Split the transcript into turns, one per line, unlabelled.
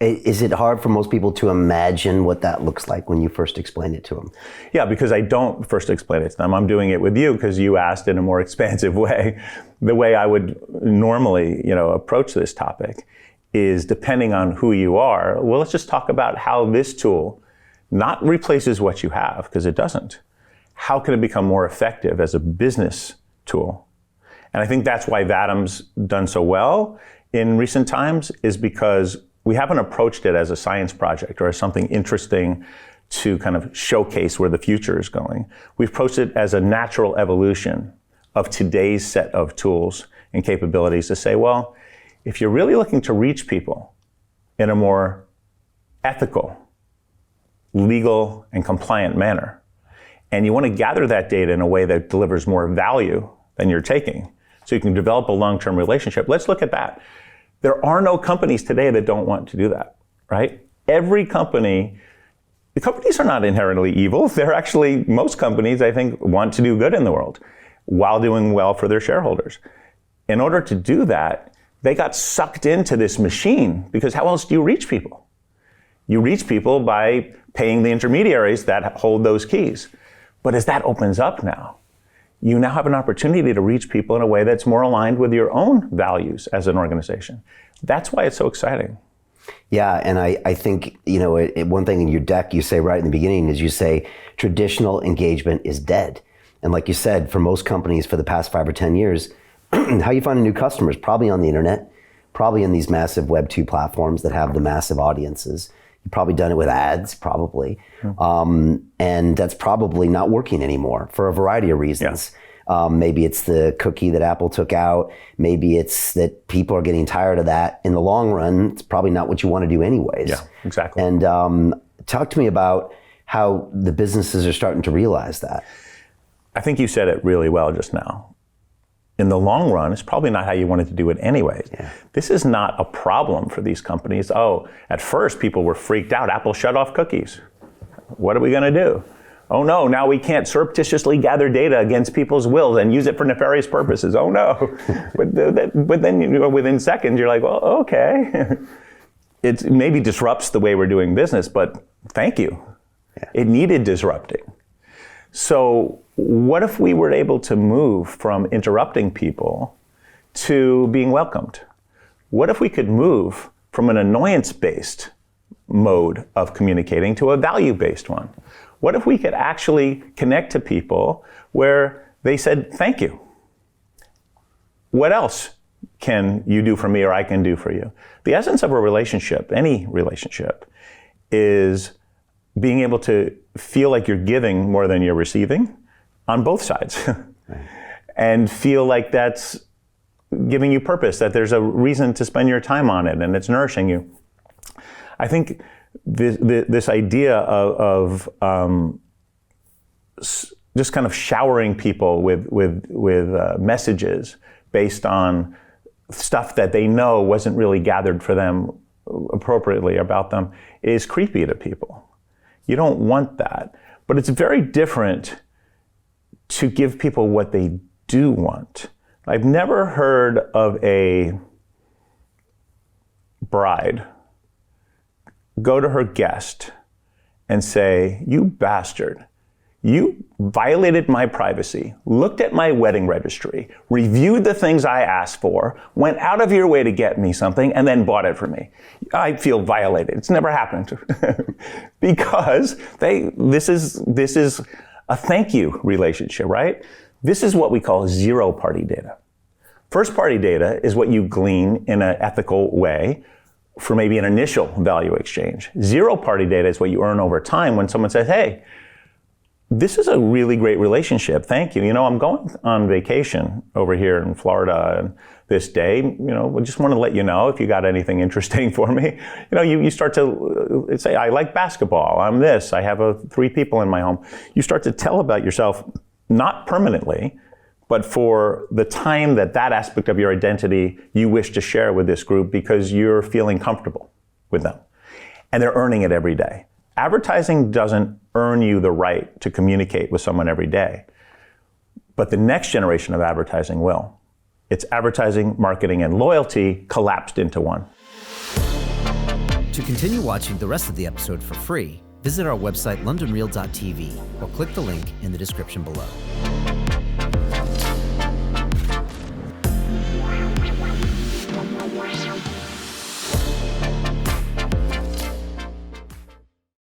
Is it hard for most people to imagine what that looks like when you first explain it to them?
Yeah, because I don't first explain it to them. I'm doing it with you because you asked in a more expansive way. The way I would normally, approach this topic is depending on who you are. Well, let's just talk about how this tool not replaces what you have, because it doesn't. How can it become more effective as a business tool? And I think that's why Vatom's done so well in recent times, is because we haven't approached it as a science project or as something interesting to kind of showcase where the future is going. We've approached it as a natural evolution of today's set of tools and capabilities to say, well, if you're really looking to reach people in a more ethical, legal, and compliant manner, and you want to gather that data in a way that delivers more value than you're taking, so you can develop a long-term relationship, let's look at that. There are no companies today that don't want to do that, right? Every company, the companies are not inherently evil. They're actually, most companies, I think, want to do good in the world while doing well for their shareholders. In order to do that, they got sucked into this machine, because how else do you reach people? You reach people by paying the intermediaries that hold those keys. But as that opens up now, you now have an opportunity to reach people in a way that's more aligned with your own values as an organization. That's why it's so exciting.
Yeah, and I think, one thing in your deck you say right in the beginning is you say traditional engagement is dead. And like you said, for most companies for the past 5 or 10 years, how you find a new customer is probably on the internet, probably in these massive Web 2 platforms that have the massive audiences. You've probably done it with ads, probably. And that's probably not working anymore for a variety of reasons. Yeah. Maybe it's the cookie that Apple took out. Maybe it's that people are getting tired of that. In the long run, it's probably not what you want to do anyways.
Yeah, exactly.
And talk to me about how the businesses are starting to realize that.
I think you said it really well just now. In the long run, it's probably not how you wanted to do it anyways. Yeah. This is not a problem for these companies. Oh, at first people were freaked out. Apple shut off cookies. What are we going to do? Oh no, now we can't surreptitiously gather data against people's wills and use it for nefarious purposes. Oh no. But then within seconds you're like, well, okay. It maybe disrupts the way we're doing business, but thank you. Yeah. It needed disrupting. So what if we were able to move from interrupting people to being welcomed? What if we could move from an annoyance-based mode of communicating to a value-based one? What if we could actually connect to people where they said, thank you? What else can you do for me or I can do for you? The essence of a relationship, any relationship, is being able to feel like you're giving more than you're receiving on both sides. Right. And feel like that's giving you purpose, that there's a reason to spend your time on it and it's nourishing you. I think this idea of just kind of showering people with messages based on stuff that they know wasn't really gathered for them appropriately about them is creepy to people. You don't want that. But it's very different to give people what they do want. I've never heard of a bride go to her guest and say, you bastard, you violated my privacy, looked at my wedding registry, reviewed the things I asked for, went out of your way to get me something, and then bought it for me. I feel violated. It's never happened. Because this is a thank you relationship, right? This is what we call zero-party data. First-party data is what you glean in an ethical way for maybe an initial value exchange. Zero-party data is what you earn over time when someone says, hey, this is a really great relationship. Thank you. I'm going on vacation over here in Florida this day. We just want to let you know if you got anything interesting for me. You start to say, I like basketball. I'm this. I have 3 people in my home. You start to tell about yourself, not permanently, but for the time that aspect of your identity you wish to share with this group because you're feeling comfortable with them. And they're earning it every day. Advertising doesn't earn you the right to communicate with someone every day. But the next generation of advertising will. It's advertising, marketing, and loyalty collapsed into one.
To continue watching the rest of the episode for free, visit our website londonreal.tv or click the link in the description below.